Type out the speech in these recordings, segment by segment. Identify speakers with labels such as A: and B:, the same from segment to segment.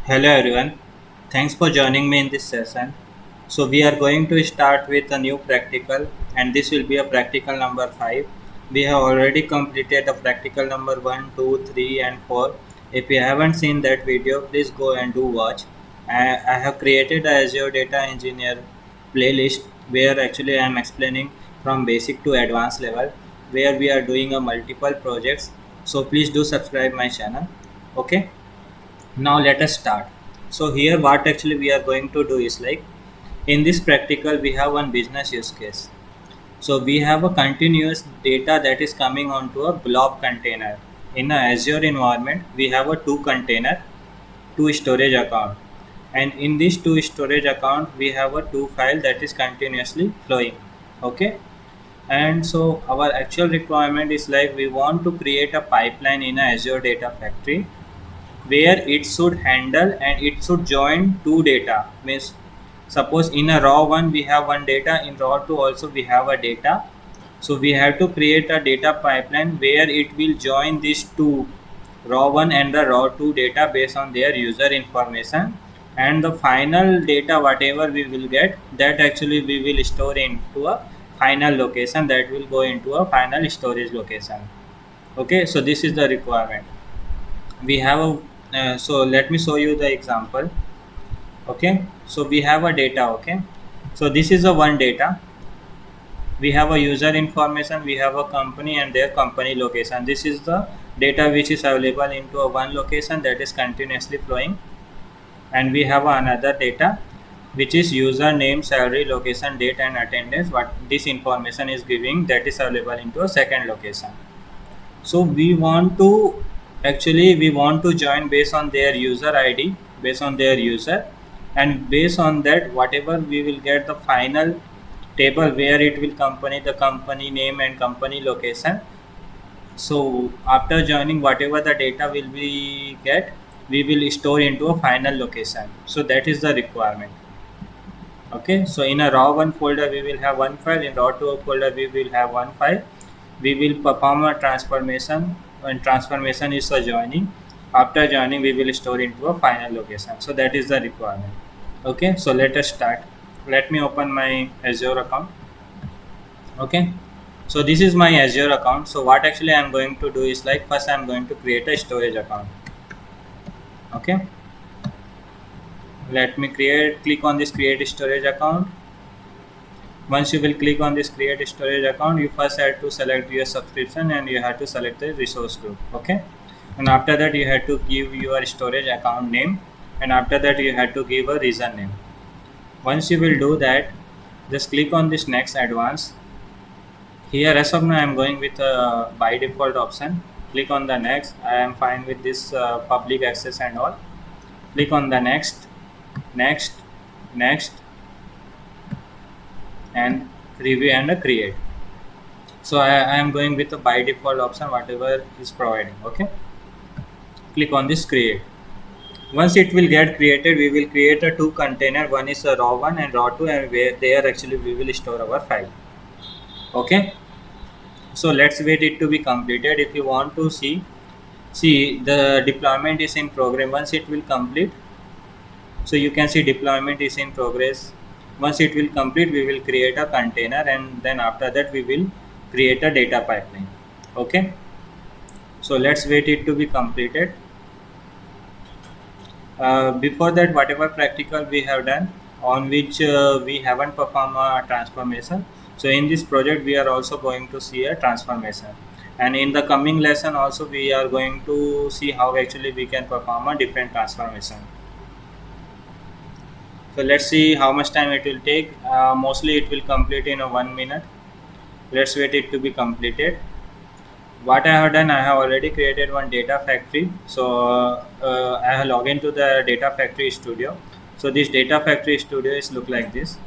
A: Hello everyone, thanks for joining me in this session. So we are going to start with a new practical and this will be a practical number 5. We have already completed the practical number 1, 2, 3 and 4. If you haven't seen that video, please go and do watch. I have created a Azure Data Engineer playlist where actually I am explaining from basic to advanced level where we are doing a multiple projects. So please do subscribe my channel. Okay. Now let us start. So here what actually we are going to do is like in this practical we have one business use case. So we have a continuous data that is coming onto a blob container. In a Azure environment we have a two container, two storage account, and in this two storage account we have a two file that is continuously flowing. Okay, and so our actual requirement is like we want to create a pipeline in a Azure Data Factory where it should handle and it should join two data. Means suppose in a raw one we have one data, in raw 2 also we have a data. So we have to create a data pipeline where it will join these two, raw 1 and the raw 2 data based on their user information, and the final data whatever we will get, that actually we will store into a final location, that will go into a final storage location. Okay, so this is the requirement we have a so let me show you the example. Okay, so we have a data. Okay, so this is a one data. We have a user information, we have a company and their company location. This is the data which is available into a one location that is continuously flowing. And we have another data which is user name, salary, location, date and attendance, what this information is giving, that is available into a second location. So we want to join based on their user id, based on their user, and based on that whatever we will get the final table where it will company the company name and company location. So after joining whatever the data will be get, we will store into a final location. So that is the requirement. Okay, so in a raw one folder we will have one file, in raw 2 folder we will have one file. We will perform a transformation. When transformation is a joining, after joining we will store into a final location. So that is the requirement. Okay, so let us start. Let me open my Azure account. Okay, so this is my Azure account. So what actually I am going to do is like first I am going to create a storage account. Okay, let me click on this create storage account. Once you will click on this create storage account, you first have to select your subscription and you have to select the resource group. Okay, and after that you have to give your storage account name, and after that you have to give a region name. Once you will do that, just click on this next advanced. Here as of now I am going with a by default option. Click on the next. I am fine with this public access and all. Click on the next, next, next, and review and create. So I am going with the by default option whatever is providing. Okay, click on this create. Once it will get created, we will create a two container. One is a raw one and raw 2, and where there actually we will store our file. Okay, so let's wait it to be completed. If you want to see the deployment is in progress. Once it will complete, so you can see deployment is in progress. Once it will complete, we will create a container, and then after that we will create a data pipeline. Okay, so let's wait it to be completed. Before that, whatever practical we have done on which we haven't performed a transformation, so in this project we are also going to see a transformation, and in the coming lesson also we are going to see how actually we can perform a different transformation. So let's see how much time it will take. Mostly it will complete in a 1 minute. Let's wait it to be completed. What I have done, I have already created one data factory. So I have logged into the data factory studio. So this data factory studio is look like this.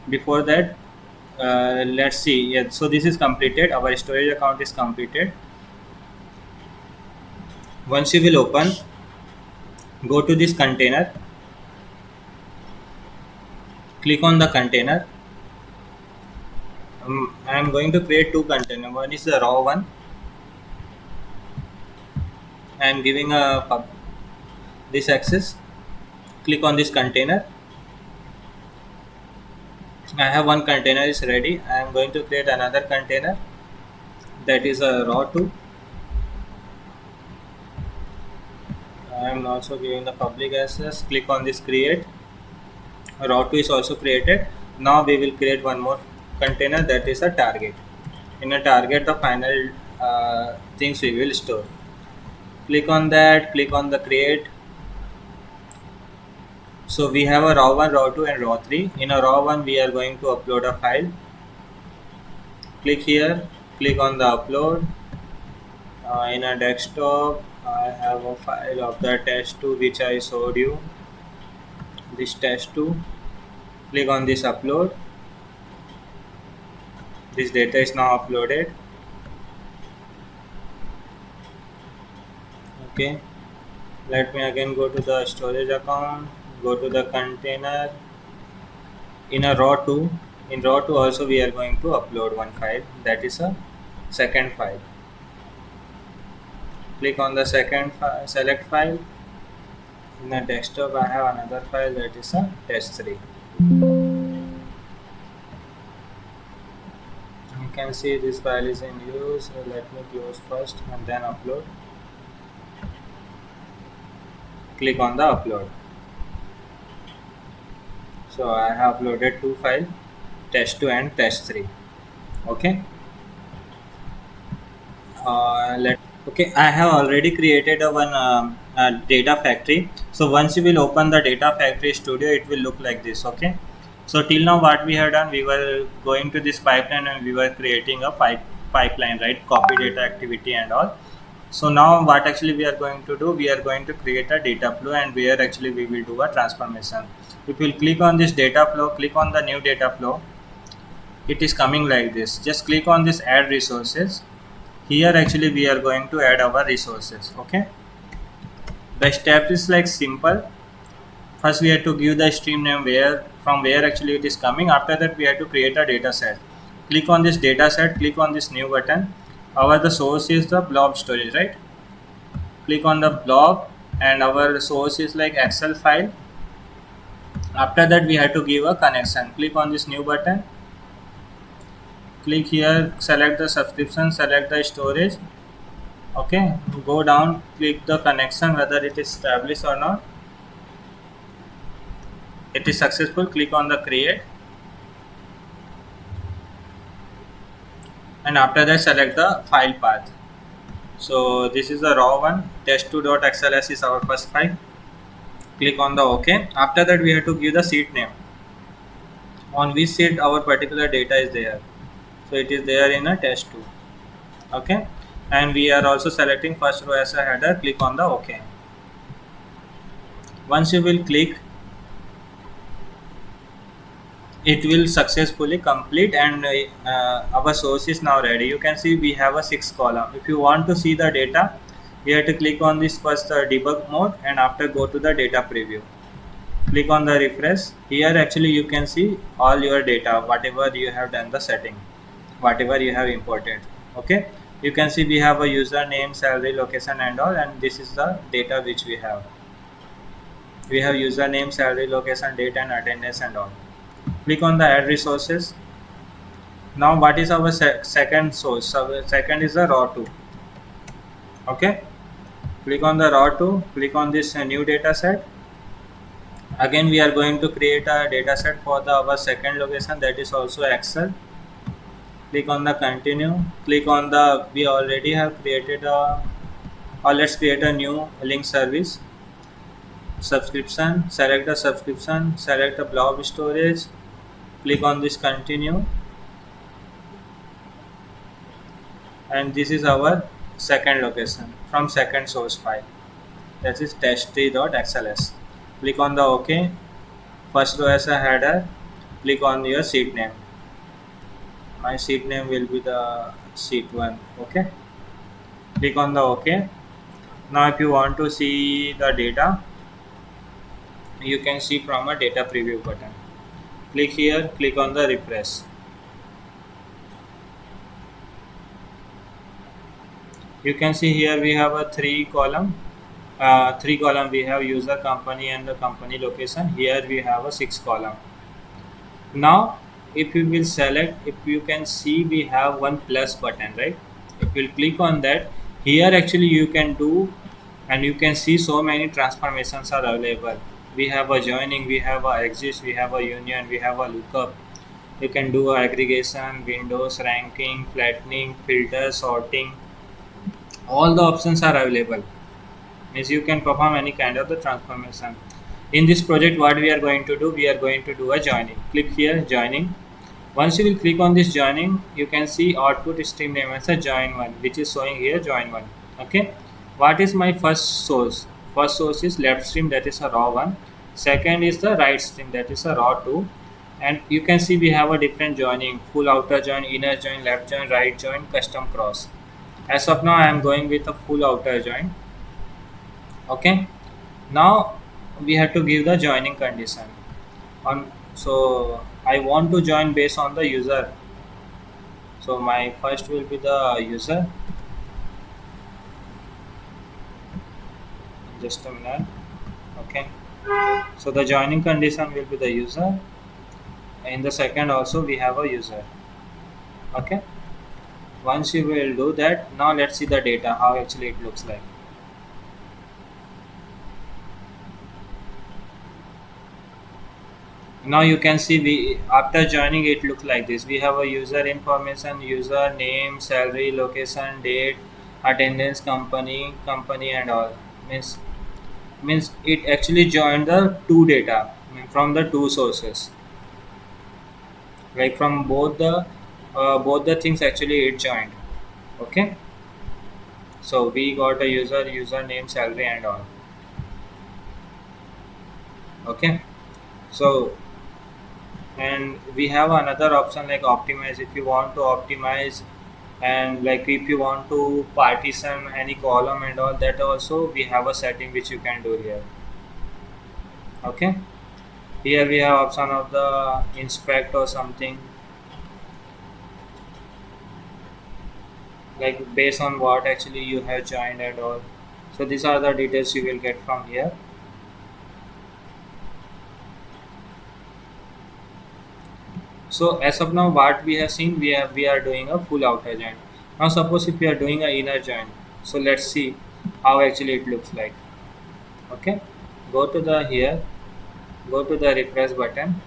A: Before that, let's see. Yeah, so this is completed. Our storage account is completed. Once you will open, go to this container, click on the container. I am going to create two containers. One is the raw one. I am giving a this access. Click on this container. I have one container is ready. I am going to create another container, that is a raw2. I am also giving the public access. Click on this create. Raw2 is also created. Now we will create one more container, that is a target. In a target, the final things we will store. Click on that. Click on the create. So we have a raw1, raw2 and raw3. In a raw1 we are going to upload a file. Click here. Click on the upload. In a desktop I have a file of the test2 which I showed you, this test2. Click on this upload. This data is now uploaded. Okay, let me again go to the storage account, go to the container. In a raw2, in raw2 also we are going to upload one file, that is a second file. Click on the second file, select file. In the desktop I have another file, that is a test3. You can see this file is in use. So let me close first and then upload. Click on the upload. So I have uploaded two files, test2 and test3. Okay. Let Okay, I have already created a one data factory. So once you will open the data factory studio, it will look like this. Okay, so till now what we have done, we were going to this pipeline and we were creating a pipeline, right? Copy data activity and all. So now what actually we are going to do, we are going to create a data flow, and where actually we will do a transformation. If you will click on this data flow, click on the new data flow, it is coming like this. Just click on this add resources. Here actually we are going to add our resources. Okay, the step is like simple. First we have to give the stream name, where from where actually it is coming. After that we have to create a data set. Click on this data set, click on this new button. Our the source is the blob storage, right? Click on the blob, and our source is like Excel file. After that we have to give a connection. Click on this new button. Click here, select the subscription, select the storage. Okay, go down, click the connection whether it is established or not. It is successful. Click on the create, and after that select the file path. So this is the raw one, test2.xls is our first file. Click on the OK. After that we have to give the sheet name, on which sheet our particular data is there. So it is there in a test2. Okay, and we are also selecting first row as a header. Click on the OK. Once you will click, it will successfully complete, and our source is now ready. You can see we have a 6 column. If you want to see the data, you have to click on this first debug mode, and after go to the data preview. Click on the refresh. Here actually you can see all your data, whatever you have done the setting, whatever you have imported. Okay, you can see we have a username, salary, location and all, and this is the data which we have. We have username, salary, location, date and attendance and all. Click on the add resources. Now what is our second source? So second is the raw2. Okay, click on the raw2, click on this new data set. Again we are going to create a data set for the our second location, that is also Excel. Click on the continue. Click on the, we already have created a, or let's create a new link service. Subscription, select the subscription, select the blob storage. Click on this continue, and this is our second location from second source file, that is test3.xls. Click on the OK. First row as a header. Click on your sheet name. My sheet name will be the sheet 1. Okay, click on the OK. Now if you want to see the data, you can see from a data preview button. Click here, click on the refresh. You can see here we have a 3 column. three column we have user, company and the company location. Here we have a six column. Now if you will select, if you can see we have one plus button, right? If you click on that, here actually you can do, and you can see so many transformations are available. We have a joining, we have a exist, we have a union, we have a lookup. You can do a aggregation, windows, ranking, flattening, filter, sorting. All the options are available, means you can perform any kind of the transformation. In this project what we are going to do, we are going to do a joining. Click here, joining. Once you will click on this joining, you can see output stream name as a join one, which is showing here join one. Okay, what is my first source? First source is left stream, that is a raw one. Second is the right stream, that is a raw two. And you can see we have a different joining: full outer join, inner join, left join, right join, custom cross. As of now I am going with a full outer join. Okay, now we have to give the joining condition on. So I want to join based on the user. So my first will be the user. Just a minute. Okay, so the joining condition will be the user. In the second also we have a user. Okay, once you will do that, now let's see the data, how actually it looks like. Now you can see we, after joining, it looks like this. We have a user information, user name, salary, location, date, attendance, company and all. Means it actually joined the two data, I mean, from the two sources, like from both the things actually it joined. Okay, so we got a username, salary and all. Okay, so, and we have another option like optimize. If you want to optimize, and like if you want to partition any column and all that, also we have a setting which you can do here. Okay, here we have option of the inspect or something, like based on what actually you have joined and all. So these are the details you will get from here. So as of now what we have seen, we are doing a full outer join. Now suppose if we are doing a inner join, so let's see how actually it looks like. Okay, go to the here, go to the refresh button.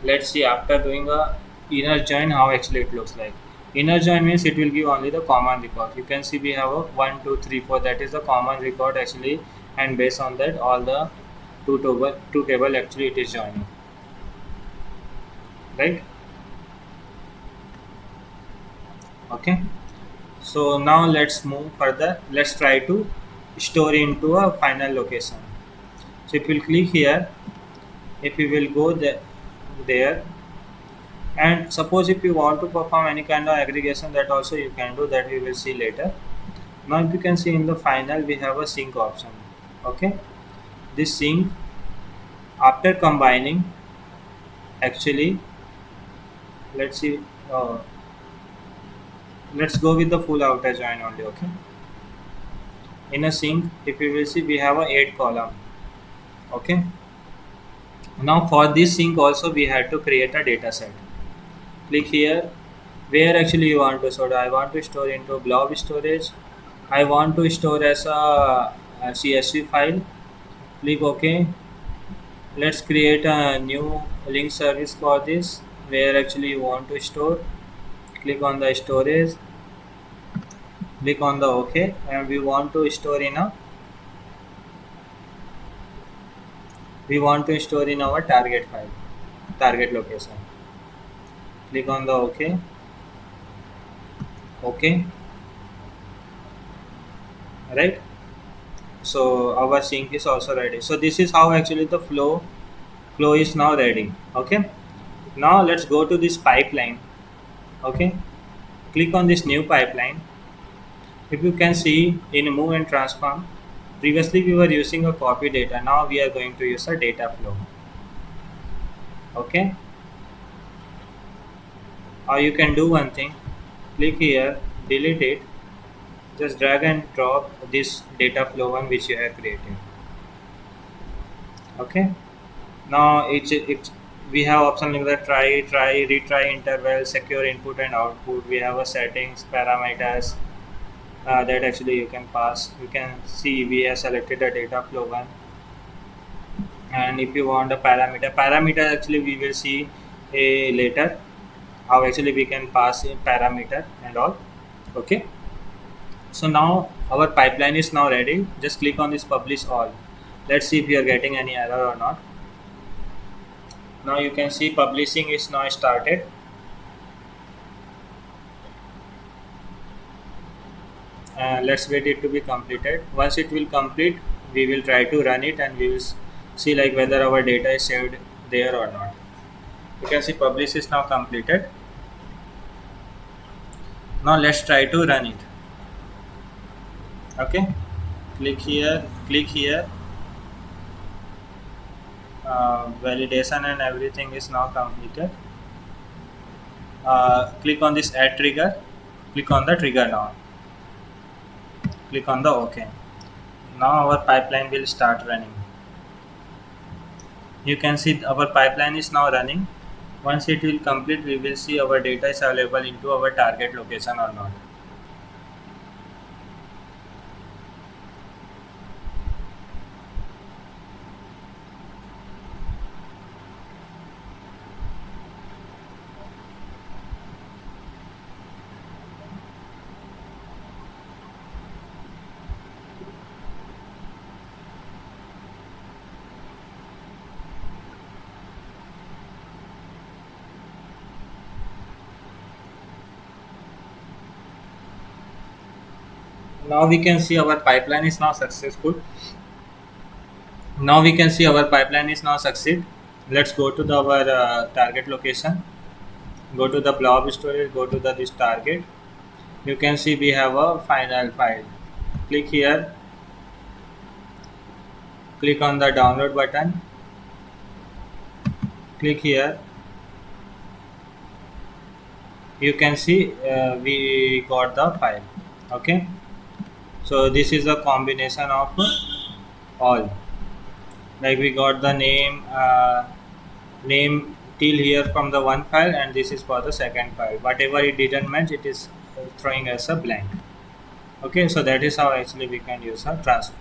A: Let's see after doing a inner join how actually it looks like. Inner join means it will give only the common record. You can see we have a 1 2 3 4, that is the common record actually, and based on that all the two table actually it is joining, right? Okay, so now let's move further. Let's try to store into a final location. So if you click here, if you will go there, and suppose if you want to perform any kind of aggregation, that also you can do, that we will see later. Now if you can see in the final we have a sync option. Okay, this sync, after combining, actually, let's see, let's go with the full outer join only. Okay, in a sync if you will see we have a 8 column. Okay, now for this sync also we had to create a data set. Click here, where actually you want to store. I want to store into blob storage. I want to store as a CSV file. Click OK. Let's create a new link service for this, where actually you want to store. Click on the storage. Click on the OK, and we want to store in our target file, target location. Click on the OK. OK, right? So our sync is also ready. So this is how actually the flow is now ready. Okay, now let's go to this pipeline. Okay, click on this new pipeline. If you can see in move and transform, previously we were using a copy data, now we are going to use a data flow. Okay, or you can do one thing, click here, delete it, Just drag and drop this data flow one which you have created. Okay. Now it's we have option like that try, retry interval, secure input and output. We have a settings, parameters that actually you can pass. You can see we have selected the data flow one, and if you want a parameter actually we will see a later how actually we can pass in parameter and all. Okay. So now our pipeline is now ready. Just click on this publish all. Let's see if you are getting any error or not. Now you can see publishing is now started. Let's wait it to be completed. Once it will complete, we will try to run it and we will see like whether our data is saved there or not. You can see publish is now completed. Now let's try to run it. Okay, click here. Validation and everything is now completed. Click on this add trigger. Click on the trigger now. Click on the OK. Now our pipeline will start running. You can see our pipeline is now running. Once it will complete, we will see our data is available into our target location or not. Now we can see our pipeline is now successful. Now we can see our pipeline is now succeed. Let's go to our target location. Go to the blob storage. Go to this target. You can see we have a final file. Click here. Click on the download button. Click here. You can see we got the file. Okay. So this is a combination of all. Like we got the name till here from the one file, and this is for the second file. Whatever it didn't match, it is throwing as a blank. Okay, so that is how actually we can use a transfer.